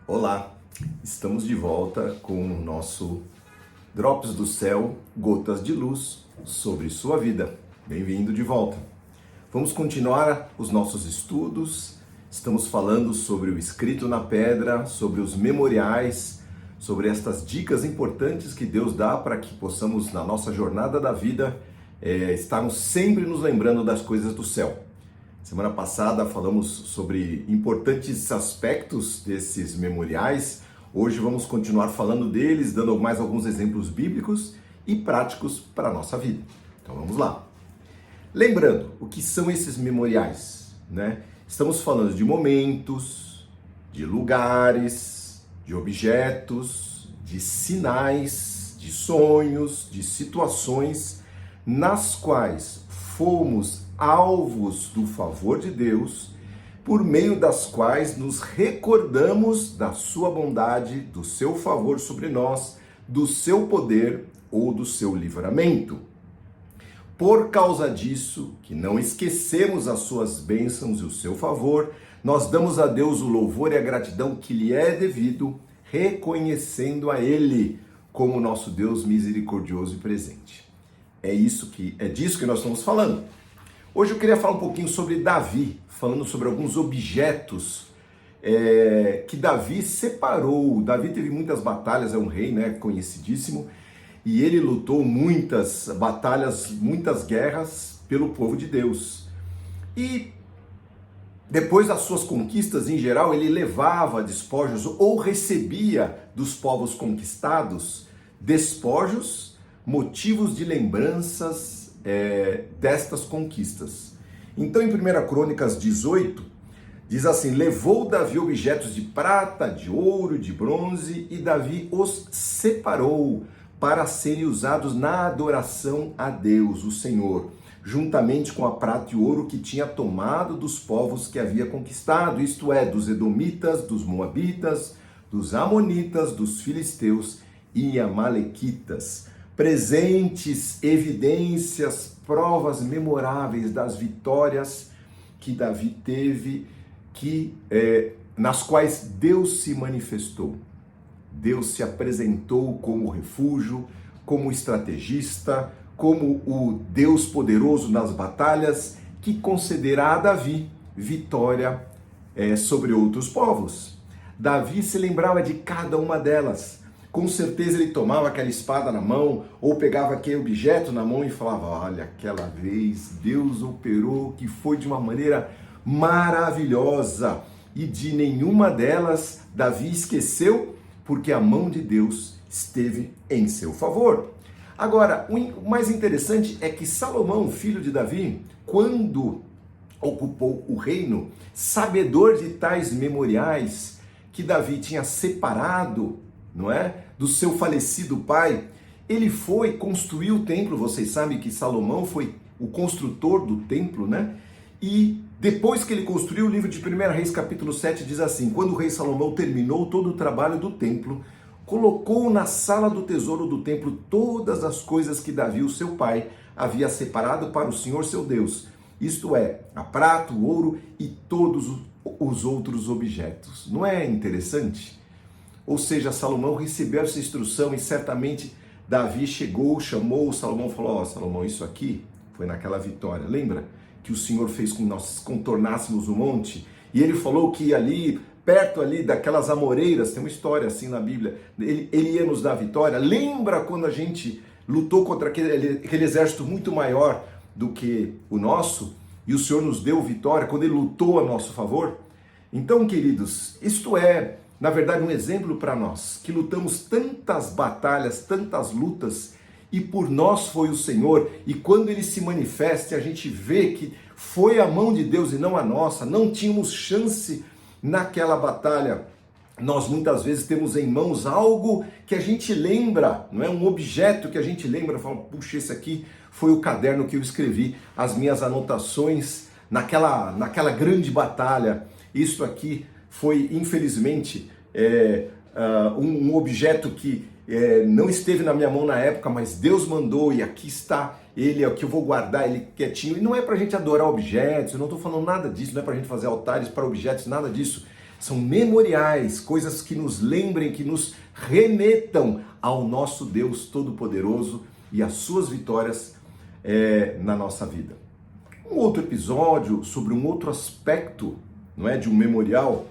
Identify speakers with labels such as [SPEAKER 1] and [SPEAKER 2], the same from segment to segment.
[SPEAKER 1] Olá, estamos de volta com o nosso Drops do Céu, Gotas de Luz sobre sua vida. Bem-vindo de volta. Vamos continuar os nossos estudos. Estamos falando sobre o escrito na pedra, sobre os memoriais, sobre estas dicas importantes que Deus dá para que possamos, na nossa jornada da vida, estarmos sempre nos lembrando das coisas do céu. Semana passada falamos sobre importantes aspectos desses memoriais. Hoje vamos continuar falando deles, dando mais alguns exemplos bíblicos e práticos para a nossa vida. Então vamos lá. Lembrando, o que são esses memoriais, né? Estamos falando de momentos, de lugares, de objetos, de sinais, de sonhos, de situações nas quais fomos alvos do favor de Deus, por meio das quais nos recordamos da sua bondade, do seu favor sobre nós, do seu poder ou do seu livramento. Por causa disso, que não esquecemos as suas bênçãos e o seu favor, nós damos a Deus o louvor e a gratidão que lhe é devido, reconhecendo a Ele como nosso Deus misericordioso e presente. É disso que nós estamos falando. Hoje eu queria falar um pouquinho sobre Davi, falando sobre alguns objetos que Davi separou. Davi teve muitas batalhas, é um rei, né, conhecidíssimo, e ele lutou muitas batalhas, muitas guerras pelo povo de Deus. E depois das suas conquistas, em geral, ele levava despojos ou recebia dos povos conquistados despojos, motivos de lembranças destas conquistas. Então, em 1 Crônicas 18, diz assim: levou Davi objetos de prata, de ouro, de bronze, e Davi os separou para serem usados na adoração a Deus, o Senhor, juntamente com a prata e ouro que tinha tomado dos povos que havia conquistado, isto é, dos edomitas, dos moabitas, dos amonitas, dos filisteus e amalequitas. Presentes, evidências, provas memoráveis das vitórias que Davi teve, nas quais Deus se manifestou. Deus se apresentou como refúgio, como estrategista, como o Deus poderoso nas batalhas, que concederá a Davi vitória sobre outros povos. Davi se lembrava de cada uma delas. Com certeza ele tomava aquela espada na mão ou pegava aquele objeto na mão e falava: olha, aquela vez Deus operou, que foi de uma maneira maravilhosa, e de nenhuma delas Davi esqueceu, porque a mão de Deus esteve em seu favor. Agora, o mais interessante é que Salomão, filho de Davi, quando ocupou o reino, sabedor de tais memoriais que Davi tinha separado, não é, do seu falecido pai, ele foi construir o templo. Vocês sabem que Salomão foi o construtor do templo, né? E depois que ele construiu, o livro de 1 Reis capítulo 7 diz assim: quando o rei Salomão terminou todo o trabalho do templo, colocou na sala do tesouro do templo todas as coisas que Davi, o seu pai, havia separado para o Senhor seu Deus, isto é, a prata, o ouro e todos os outros objetos. Não é interessante? Ou seja, Salomão recebeu essa instrução e certamente Davi chegou, chamou Salomão e falou: ó, Salomão, isso aqui foi naquela vitória. Lembra que o Senhor fez com que nós contornássemos o monte? E ele falou que ali, perto ali daquelas amoreiras, tem uma história assim na Bíblia, ele ia nos dar vitória. Lembra quando a gente lutou contra aquele exército muito maior do que o nosso? E o Senhor nos deu vitória quando ele lutou a nosso favor? Então, queridos, isto é, na verdade, um exemplo para nós, que lutamos tantas batalhas, tantas lutas, e por nós foi o Senhor, e quando Ele se manifesta, a gente vê que foi a mão de Deus e não a nossa, não tínhamos chance naquela batalha. Nós muitas vezes temos em mãos algo que a gente lembra, não é? Um objeto que a gente lembra, fala: puxa, esse aqui foi o caderno que eu escrevi as minhas anotações naquela grande batalha. Isso aqui foi, infelizmente, um objeto que não esteve na minha mão na época, mas Deus mandou e aqui está ele, é o que eu vou guardar ele quietinho. E não é para a gente adorar objetos, eu não estou falando nada disso, não é para a gente fazer altares para objetos, nada disso. São memoriais, coisas que nos lembrem, que nos remetam ao nosso Deus Todo-Poderoso e às suas vitórias na nossa vida. Um outro episódio sobre um outro aspecto, não é, de um memorial.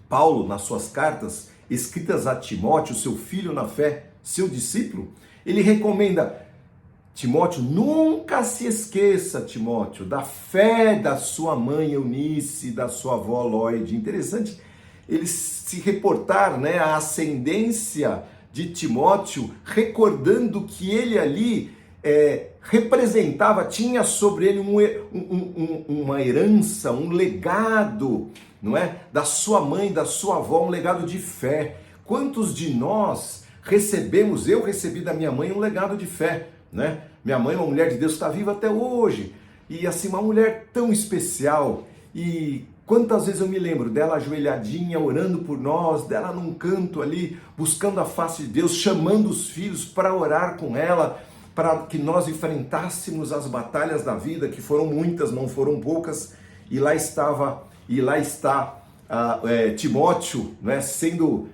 [SPEAKER 1] Paulo, nas suas cartas, escritas a Timóteo, seu filho na fé, seu discípulo, ele recomenda: Timóteo, nunca se esqueça, Timóteo, da fé da sua mãe Eunice, da sua avó Lóide. Interessante ele se reportar, né, a ascendência de Timóteo, recordando que ele ali representava, tinha sobre ele uma herança, um legado, não é? Da sua mãe, da sua avó, um legado de fé. Quantos de nós recebemos, eu recebi da minha mãe um legado de fé, né? Minha mãe, uma mulher de Deus, está viva até hoje, e assim, uma mulher tão especial, e quantas vezes eu me lembro dela ajoelhadinha, orando por nós, dela num canto ali, buscando a face de Deus, chamando os filhos para orar com ela, para que nós enfrentássemos as batalhas da vida, que foram muitas, não foram poucas, e lá está Timóteo, né, sendo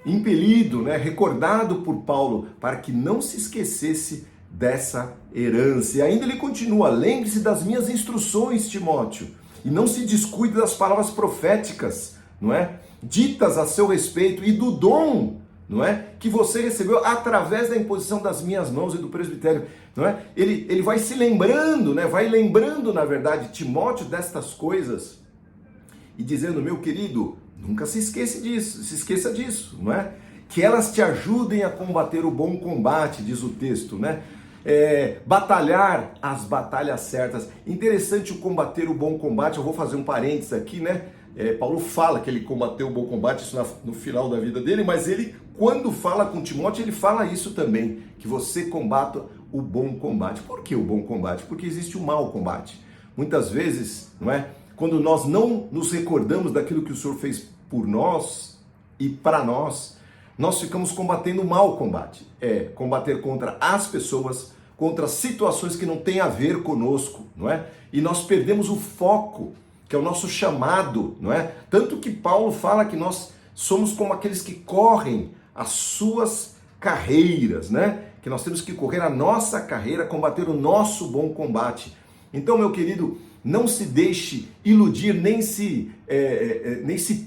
[SPEAKER 1] impelido, né, recordado por Paulo, para que não se esquecesse dessa herança. E ainda ele continua: lembre-se das minhas instruções, Timóteo, e não se descuide das palavras proféticas, não é, ditas a seu respeito, e do dom, não é, que você recebeu através da imposição das minhas mãos e do presbitério, não é? Ele vai se lembrando, né, vai lembrando, na verdade, Timóteo destas coisas e dizendo: meu querido, nunca se esqueça disso, não é? Que elas te ajudem a combater o bom combate, diz o texto, né? Batalhar as batalhas certas. Interessante o combater o bom combate. Eu vou fazer um parênteses aqui, né? Paulo fala que ele combateu o bom combate, isso no final da vida dele, mas ele, quando fala com Timóteo, ele fala isso também, que você combata o bom combate. Por que o bom combate? Porque existe o mau combate. Muitas vezes, não é? Quando nós não nos recordamos daquilo que o Senhor fez por nós e para nós, nós ficamos combatendo o mau combate. Combater contra as pessoas, contra situações que não têm a ver conosco, não é? E nós perdemos o foco, que é o nosso chamado, não é? Tanto que Paulo fala que nós somos como aqueles que correm as suas carreiras, né? Que nós temos que correr a nossa carreira, combater o nosso bom combate. Então, meu querido, não se deixe iludir, nem se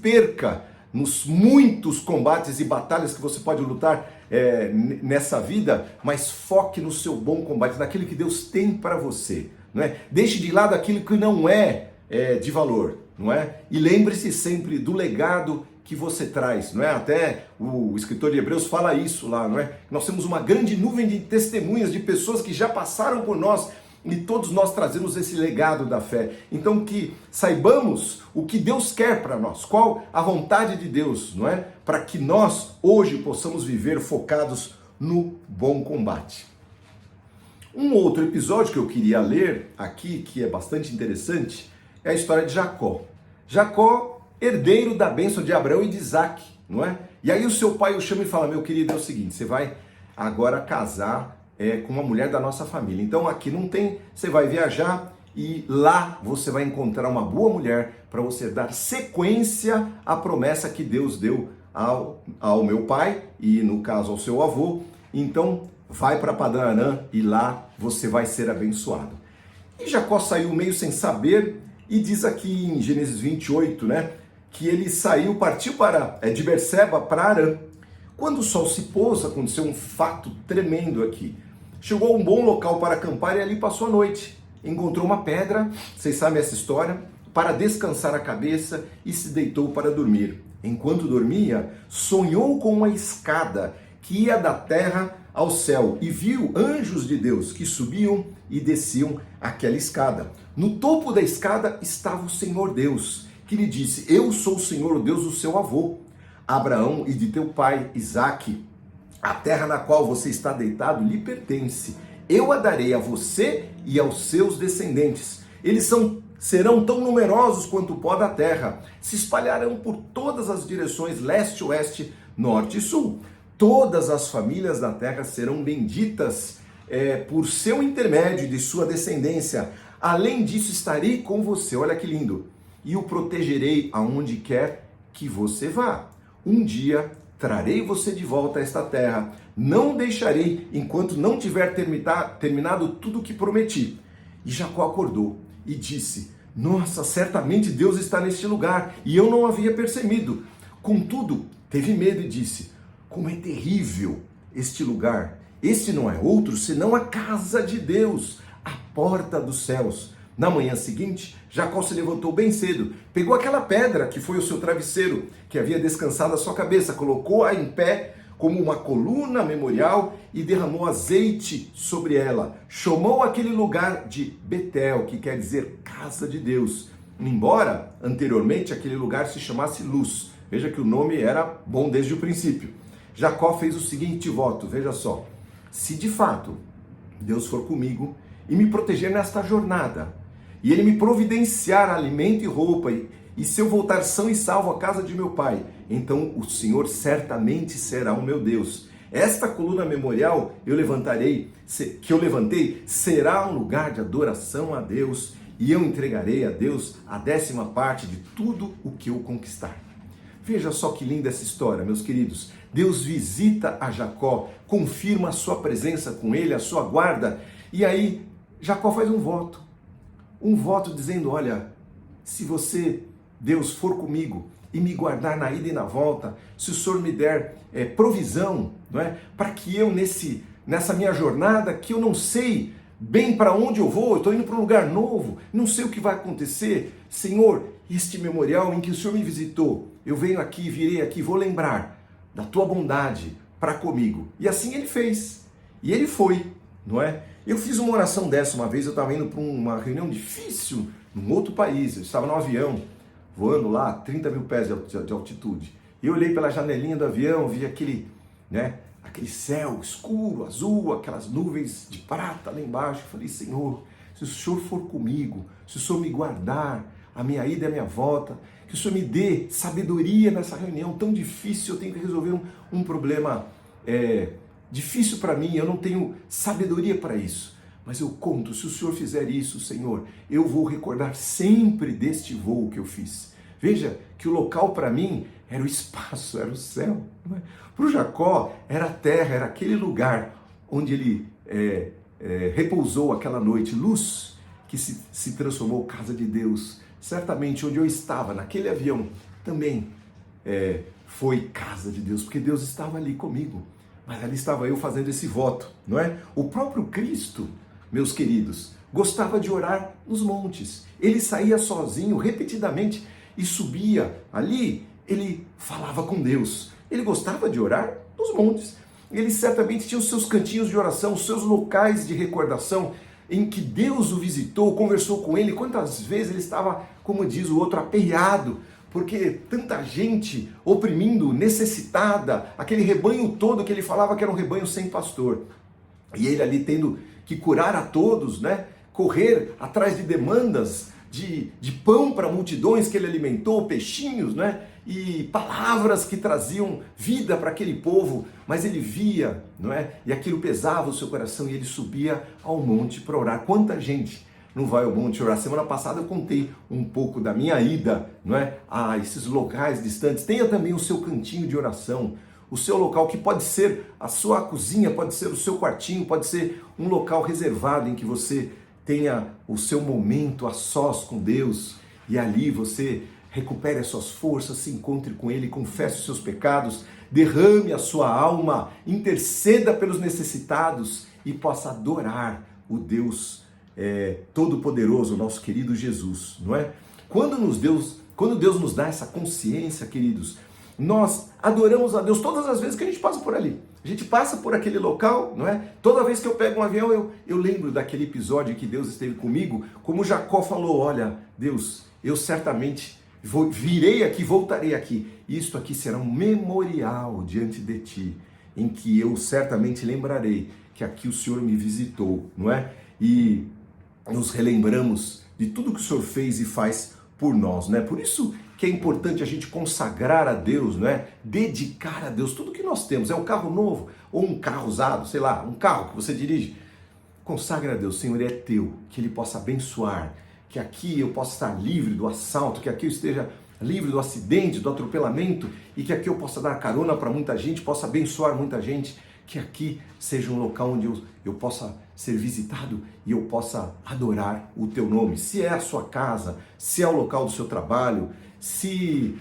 [SPEAKER 1] perca nos muitos combates e batalhas que você pode lutar nessa vida, mas foque no seu bom combate, naquilo que Deus tem para você, não é? Deixe de lado aquilo que não é de valor, não é? E lembre-se sempre do legado que você traz, não é? Até o escritor de Hebreus fala isso lá, não é? Nós temos uma grande nuvem de testemunhas de pessoas que já passaram por nós, e todos nós trazemos esse legado da fé. Então que saibamos o que Deus quer para nós, qual a vontade de Deus, não é? Para que nós hoje possamos viver focados no bom combate. Um outro episódio que eu queria ler aqui, que é bastante interessante, é a história de Jacó. Jacó, herdeiro da bênção de Abraão e de Isaac, não é? E aí o seu pai o chama e fala: meu querido, é o seguinte, você vai agora casar com uma mulher da nossa família. Então aqui não tem, você vai viajar e lá você vai encontrar uma boa mulher para você dar sequência à promessa que Deus deu ao meu pai e no caso ao seu avô. Então vai para Padã Arã e lá você vai ser abençoado. E Jacó saiu meio sem saber e diz aqui em Gênesis 28, né, que ele partiu de Berseba para Arã. Quando o sol se pôs, aconteceu um fato tremendo aqui. Chegou a um bom local para acampar e ali passou a noite. Encontrou uma pedra, vocês sabem essa história, para descansar a cabeça e se deitou para dormir. Enquanto dormia, sonhou com uma escada que ia da terra ao céu e viu anjos de Deus que subiam e desciam aquela escada. No topo da escada estava o Senhor Deus, que lhe disse: eu sou o Senhor, o Deus do seu avô, Abraão, e de teu pai, Isaque. A terra na qual você está deitado lhe pertence. Eu a darei a você e aos seus descendentes. Eles serão tão numerosos quanto o pó da terra. Se espalharão por todas as direções, leste, oeste, norte e sul. Todas as famílias da terra serão benditas por seu intermédio e de sua descendência. Além disso, estarei com você. Olha que lindo. e o protegerei aonde quer que você vá. Um dia trarei você de volta a esta terra. Não deixarei enquanto não tiver terminado tudo o que prometi. E Jacó acordou e disse: nossa, certamente Deus está neste lugar, e eu não havia percebido. Contudo, teve medo e disse: como é terrível este lugar! Este não é outro senão a casa de Deus, a porta dos céus. Na manhã seguinte, Jacó se levantou bem cedo, pegou aquela pedra que foi o seu travesseiro, que havia descansado a sua cabeça, colocou-a em pé como uma coluna memorial e derramou azeite sobre ela. Chamou aquele lugar de Betel, que quer dizer casa de Deus, embora anteriormente aquele lugar se chamasse Luz. Veja que o nome era bom desde o princípio. Jacó fez o seguinte voto, veja só: se de fato Deus for comigo e me proteger nesta jornada, e Ele me providenciar alimento e roupa, e se eu voltar são e salvo à casa de meu pai, então o Senhor certamente será o meu Deus. Esta coluna memorial que eu levantei será um lugar de adoração a Deus, e eu entregarei a Deus a 10ª parte de tudo o que eu conquistar. Veja só que linda essa história, meus queridos. Deus visita a Jacó, confirma a sua presença com ele, a sua guarda, e aí Jacó faz um voto dizendo: olha, se você, Deus, for comigo e me guardar na ida e na volta, se o Senhor me der provisão, não é? Para que eu nessa minha jornada, que eu não sei bem para onde eu vou, eu estou indo para um lugar novo, não sei o que vai acontecer, Senhor, este memorial em que o Senhor me visitou, eu venho aqui, virei aqui, vou lembrar da tua bondade para comigo. E assim ele fez, e ele foi, não é? Eu fiz uma oração dessa uma vez, eu estava indo para uma reunião difícil num outro país, eu estava no avião, voando lá, 30 mil pés de altitude. E eu olhei pela janelinha do avião, vi aquele céu escuro, azul, aquelas nuvens de prata lá embaixo. Eu falei: Senhor, se o Senhor for comigo, se o Senhor me guardar, a minha ida e a minha volta, que o Senhor me dê sabedoria nessa reunião tão difícil, eu tenho que resolver um problema difícil para mim, eu não tenho sabedoria para isso. Mas eu conto, se o Senhor fizer isso, Senhor, eu vou recordar sempre deste voo que eu fiz. Veja que o local para mim era o espaço, era o céu. Para o Jacó era a terra, era aquele lugar onde ele repousou aquela noite. Luz que se transformou casa de Deus. Certamente onde eu estava, naquele avião, também foi casa de Deus, porque Deus estava ali comigo. Mas ali estava eu fazendo esse voto, não é? O próprio Cristo, meus queridos, gostava de orar nos montes. Ele saía sozinho, repetidamente, e subia ali, ele falava com Deus. Ele gostava de orar nos montes. Ele certamente tinha os seus cantinhos de oração, os seus locais de recordação, em que Deus o visitou, conversou com ele. Quantas vezes ele estava, como diz o outro, aperreado, porque tanta gente oprimindo, necessitada, aquele rebanho todo que ele falava que era um rebanho sem pastor. E ele ali tendo que curar a todos, né? Correr atrás de demandas de pão para multidões que ele alimentou, peixinhos, né? E palavras que traziam vida para aquele povo, mas ele via, não é? E aquilo pesava o seu coração e ele subia ao monte para orar. Quanta gente não vai ao monte orar? Semana passada eu contei um pouco da minha ida, não é? A esses locais distantes. Tenha também o seu cantinho de oração, o seu local que pode ser a sua cozinha, pode ser o seu quartinho, pode ser um local reservado em que você tenha o seu momento a sós com Deus e ali você recupere as suas forças, se encontre com Ele, confesse os seus pecados, derrame a sua alma, interceda pelos necessitados e possa adorar o Deus Todo-Poderoso, nosso querido Jesus, não é? Quando Deus nos dá essa consciência, queridos, nós adoramos a Deus todas as vezes que a gente passa por ali. A gente passa por aquele local, não é? Toda vez que eu pego um avião, eu lembro daquele episódio que Deus esteve comigo, como Jacó falou: olha, Deus, eu certamente virei aqui, voltarei aqui. Isto aqui será um memorial diante de ti, em que eu certamente lembrarei que aqui o Senhor me visitou, não é? E nos relembramos de tudo que o Senhor fez e faz por nós, né? Por isso que é importante a gente consagrar a Deus, não é? Dedicar a Deus tudo que nós temos. É um carro novo ou um carro usado, sei lá, um carro que você dirige. Consagre a Deus: Senhor, é teu, que Ele possa abençoar, que aqui eu possa estar livre do assalto, que aqui eu esteja livre do acidente, do atropelamento, e que aqui eu possa dar carona para muita gente, possa abençoar muita gente, que aqui seja um local onde eu possa ser visitado e eu possa adorar o teu nome. Se é a sua casa, se é o local do seu trabalho, se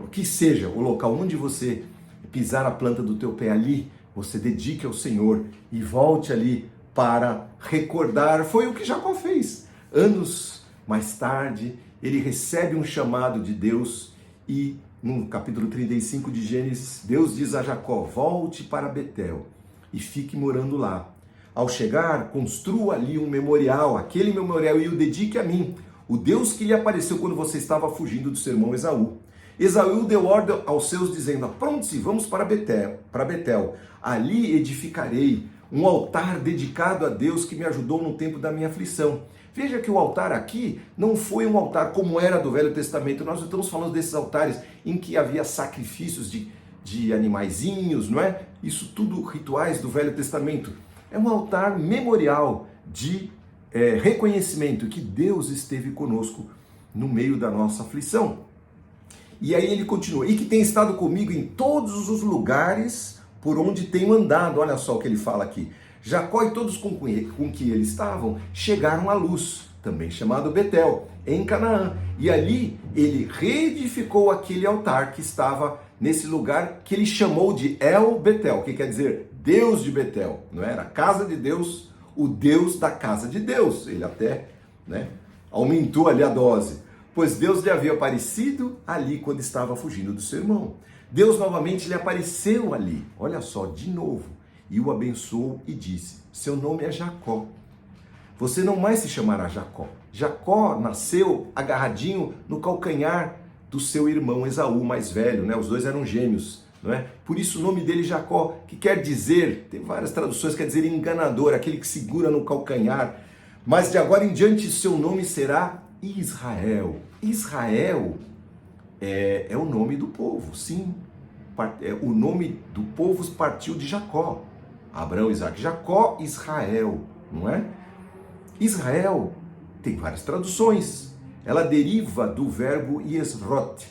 [SPEAKER 1] que seja o local onde você pisar a planta do teu pé ali, você dedique ao Senhor e volte ali para recordar. Foi o que Jacó fez. Anos mais tarde, ele recebe um chamado de Deus e no capítulo 35 de Gênesis, Deus diz a Jacó: volte para Betel e fique morando lá. Ao chegar, construa ali um memorial, aquele memorial, e o dedique a mim, o Deus que lhe apareceu quando você estava fugindo do seu irmão Esaú. Esaú deu ordem aos seus, dizendo: apronte-se, vamos para Betel. Ali edificarei um altar dedicado a Deus que me ajudou no tempo da minha aflição. Veja que o altar aqui não foi um altar como era do Velho Testamento. Nós estamos falando desses altares em que havia sacrifícios de animaizinhos, não é? Isso tudo rituais do Velho Testamento. É um altar memorial de reconhecimento que Deus esteve conosco no meio da nossa aflição. E aí ele continua: e que tem estado comigo em todos os lugares por onde tenho andado. Olha só o que ele fala aqui. Jacó e todos com que ele estavam chegaram à Luz, também chamado Betel, em Canaã. E ali ele reedificou aquele altar que estava nesse lugar que ele chamou de El Betel, que quer dizer Deus de Betel. Não era a casa de Deus, o Deus da casa de Deus. Ele até aumentou ali a dose, pois Deus lhe havia aparecido ali quando estava fugindo do seu irmão. Deus novamente lhe apareceu ali, olha só, de novo, e o abençoou e disse: seu nome é Jacó. Você não mais se chamará Jacó. Jacó nasceu agarradinho no calcanhar do seu irmão Esaú, mais velho, né? Os dois eram gêmeos, não é? Por isso o nome dele Jacó, que quer dizer, tem várias traduções, quer dizer enganador, aquele que segura no calcanhar. Mas de agora em diante seu nome será Israel. Israel é o nome do povo, sim. O nome do povo partiu de Jacó. Abraão, Isaac, Jacó, Israel, não é? Israel tem várias traduções. Ela deriva do verbo Yesrot,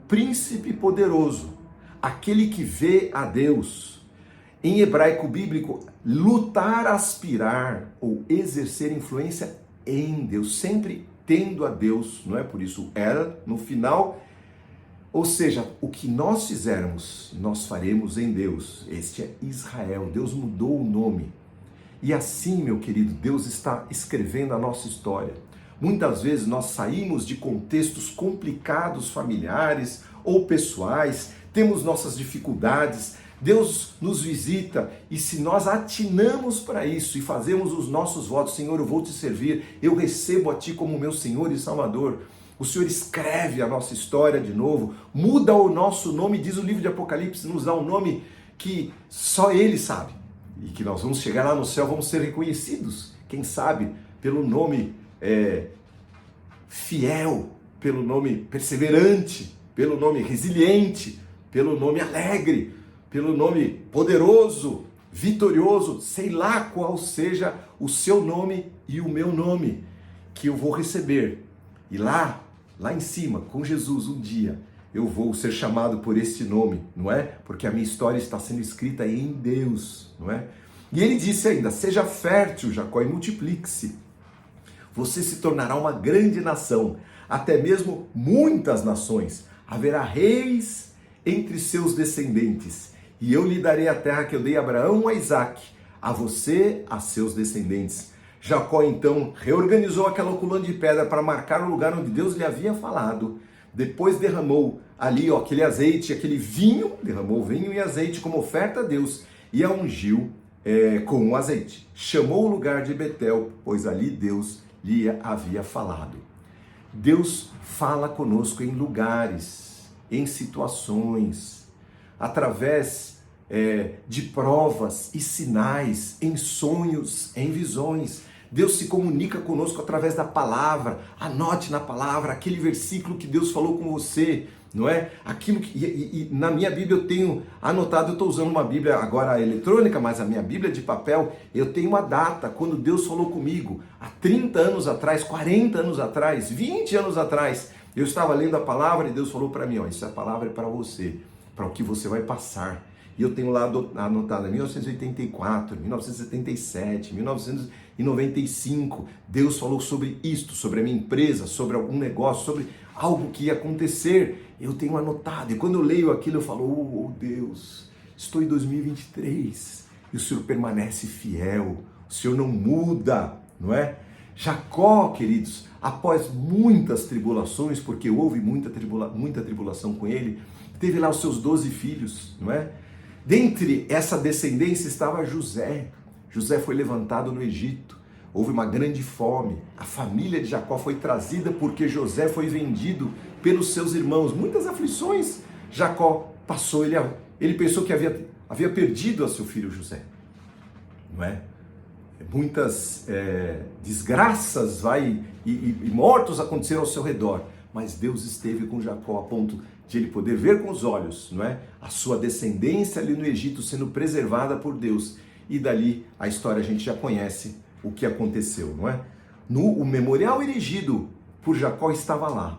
[SPEAKER 1] príncipe poderoso, aquele que vê a Deus. Em hebraico bíblico, lutar, aspirar ou exercer influência em Deus, sempre tendo a Deus, não é? Por isso, El no final. Ou seja, o que nós fizermos, nós faremos em Deus. Este é Israel. Deus mudou o nome. E assim, meu querido, Deus está escrevendo a nossa história. Muitas vezes nós saímos de contextos complicados, familiares ou pessoais, temos nossas dificuldades, Deus nos visita e se nós atinamos para isso e fazemos os nossos votos: Senhor, eu vou te servir, eu recebo a Ti como meu Senhor e Salvador. O Senhor escreve a nossa história de novo, muda o nosso nome, diz o livro de Apocalipse, nos dá um nome que só Ele sabe. E que nós vamos chegar lá no céu, vamos ser reconhecidos, quem sabe, pelo nome fiel, pelo nome perseverante, pelo nome resiliente, pelo nome alegre, pelo nome poderoso, vitorioso, sei lá qual seja o seu nome e o meu nome, que eu vou receber. E lá em cima, com Jesus, um dia, eu vou ser chamado por este nome, não é? Porque a minha história está sendo escrita em Deus, não é? E ele disse ainda: seja fértil, Jacó, e multiplique-se. Você se tornará uma grande nação, até mesmo muitas nações. Haverá reis entre seus descendentes. E eu lhe darei a terra que eu dei a Abraão e a Isaac, a você, a seus descendentes. Jacó então reorganizou aquela coluna de pedra para marcar o lugar onde Deus lhe havia falado. Depois derramou ali aquele azeite, aquele vinho, derramou vinho e azeite como oferta a Deus e a ungiu com o azeite. Chamou o lugar de Betel, pois ali Deus lhe havia falado. Deus fala conosco em lugares, em situações, através de provas e sinais, em sonhos, em visões. Deus se comunica conosco através da palavra. Anote na palavra aquele versículo que Deus falou com você. não é? Aquilo que, e na minha Bíblia eu tenho anotado, eu estou usando uma Bíblia agora eletrônica, mas a minha Bíblia de papel, eu tenho uma data, quando Deus falou comigo, há 30 anos atrás, 40 anos atrás, 20 anos atrás, eu estava lendo a palavra e Deus falou para mim, ó, essa palavra é para você, para o que você vai passar. E eu tenho lá anotado, 1984, 1977, 1995, Deus falou sobre isto, sobre a minha empresa, sobre algum negócio, sobre algo que ia acontecer. Eu tenho anotado, e quando eu leio aquilo eu falo, oh Deus, estou em 2023, e o Senhor permanece fiel, o Senhor não muda, não é? Jacó, queridos, após muitas tribulações, porque houve muita tribulação com ele, teve lá os seus 12 filhos, não é? Dentre essa descendência estava José. José foi levantado no Egito. Houve uma grande fome. A família de Jacó foi trazida porque José foi vendido pelos seus irmãos. Muitas aflições Jacó passou. Ele pensou que havia perdido a seu filho José. Não é? Muitas desgraças e mortos aconteceram ao seu redor. Mas Deus esteve com Jacó a ponto de ele poder ver com os olhos, não é? A sua descendência ali no Egito sendo preservada por Deus. E dali a história a gente já conhece o que aconteceu, não é? O memorial erigido por Jacó estava lá,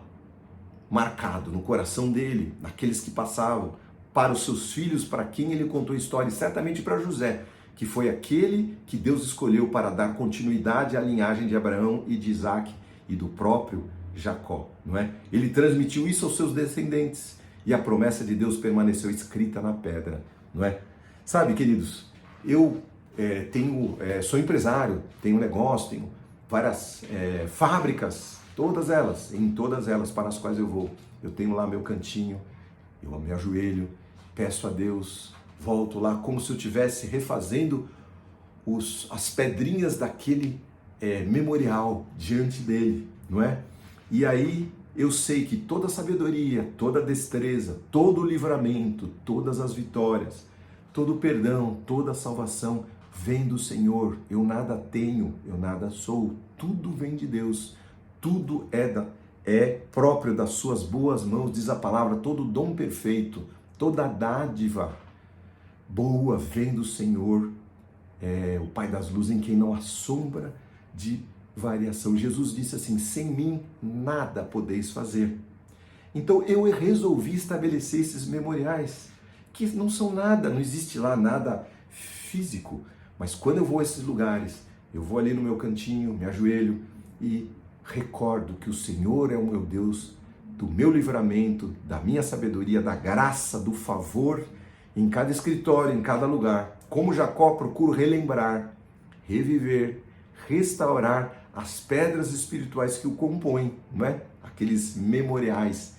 [SPEAKER 1] marcado no coração dele, naqueles que passavam, para os seus filhos, para quem ele contou a história, e certamente para José, que foi aquele que Deus escolheu para dar continuidade à linhagem de Abraão e de Isaac e do próprio Jacó, não é? Ele transmitiu isso aos seus descendentes e a promessa de Deus permaneceu escrita na pedra, não é? Sabe, queridos, eu sou empresário, tenho um negócio, tenho várias fábricas, em todas elas para as quais eu vou. Eu tenho lá meu cantinho, eu me ajoelho, peço a Deus, volto lá como se eu estivesse refazendo as pedrinhas daquele memorial diante dele, não é? E aí eu sei que toda sabedoria, toda destreza, todo o livramento, todas as vitórias, todo o perdão, toda a salvação vem do Senhor. Eu nada tenho, eu nada sou, tudo vem de Deus, tudo é próprio das suas boas mãos, diz a palavra, todo dom perfeito, toda dádiva boa vem do Senhor, o Pai das luzes, em quem não há sombra de variação. Jesus disse assim, sem mim nada podeis fazer. Então eu resolvi estabelecer esses memoriais, que não são nada, não existe lá nada físico, mas quando eu vou a esses lugares, eu vou ali no meu cantinho, me ajoelho e recordo que o Senhor é o meu Deus, do meu livramento, da minha sabedoria, da graça, do favor, em cada escritório, em cada lugar. Como Jacó, procuro relembrar, reviver, restaurar as pedras espirituais que o compõem, não é? Aqueles memoriais.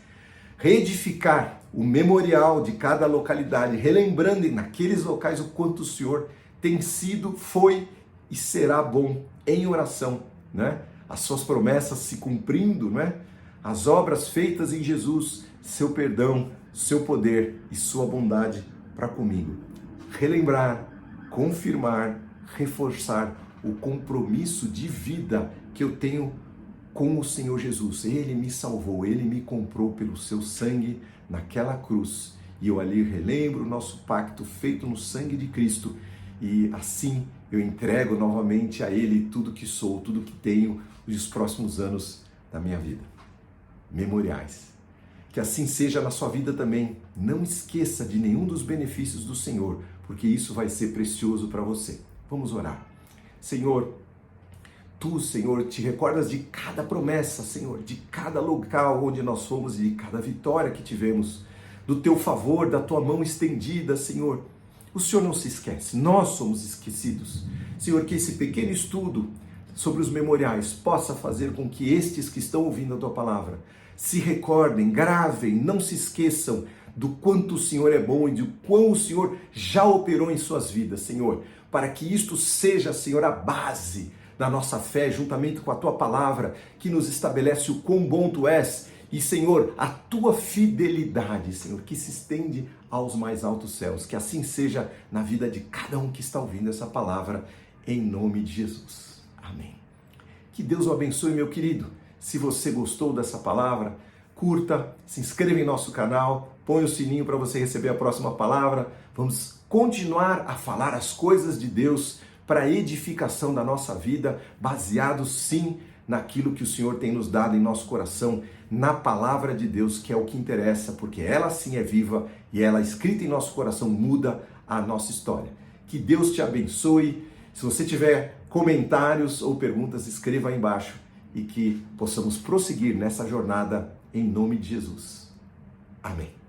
[SPEAKER 1] Reedificar o memorial de cada localidade, relembrando naqueles locais o quanto o Senhor tem sido, foi e será bom em oração, né? As suas promessas se cumprindo, né? As obras feitas em Jesus, seu perdão, seu poder e sua bondade para comigo. Relembrar, confirmar, reforçar o compromisso de vida que eu tenho com o Senhor Jesus. Ele me salvou, Ele me comprou pelo seu sangue naquela cruz. E eu ali relembro o nosso pacto feito no sangue de Cristo. E assim eu entrego novamente a Ele tudo que sou, tudo que tenho nos próximos anos da minha vida. Memoriais. Que assim seja na sua vida também. Não esqueça de nenhum dos benefícios do Senhor, porque isso vai ser precioso para você. Vamos orar. Senhor, Tu, Senhor, te recordas de cada promessa, Senhor, de cada local onde nós fomos e de cada vitória que tivemos, do Teu favor, da Tua mão estendida, Senhor. O Senhor não se esquece, nós somos esquecidos. Senhor, que esse pequeno estudo sobre os memoriais possa fazer com que estes que estão ouvindo a Tua palavra se recordem, gravem, não se esqueçam do quanto o Senhor é bom e do quão o Senhor já operou em suas vidas, Senhor, para que isto seja, Senhor, a base da nossa fé, juntamente com a Tua palavra, que nos estabelece o quão bom Tu és, e, Senhor, a Tua fidelidade, Senhor, que se estende aos mais altos céus, que assim seja na vida de cada um que está ouvindo essa palavra, em nome de Jesus. Amém. Que Deus o abençoe, meu querido. Se você gostou dessa palavra, curta, se inscreva em nosso canal, põe o sininho para você receber a próxima palavra. Vamos continuar a falar as coisas de Deus para a edificação da nossa vida, baseado sim naquilo que o Senhor tem nos dado em nosso coração, na palavra de Deus, que é o que interessa, porque ela sim é viva e ela escrita em nosso coração muda a nossa história. Que Deus te abençoe. Se você tiver comentários ou perguntas, escreva aí embaixo e que possamos prosseguir nessa jornada em nome de Jesus. Amém.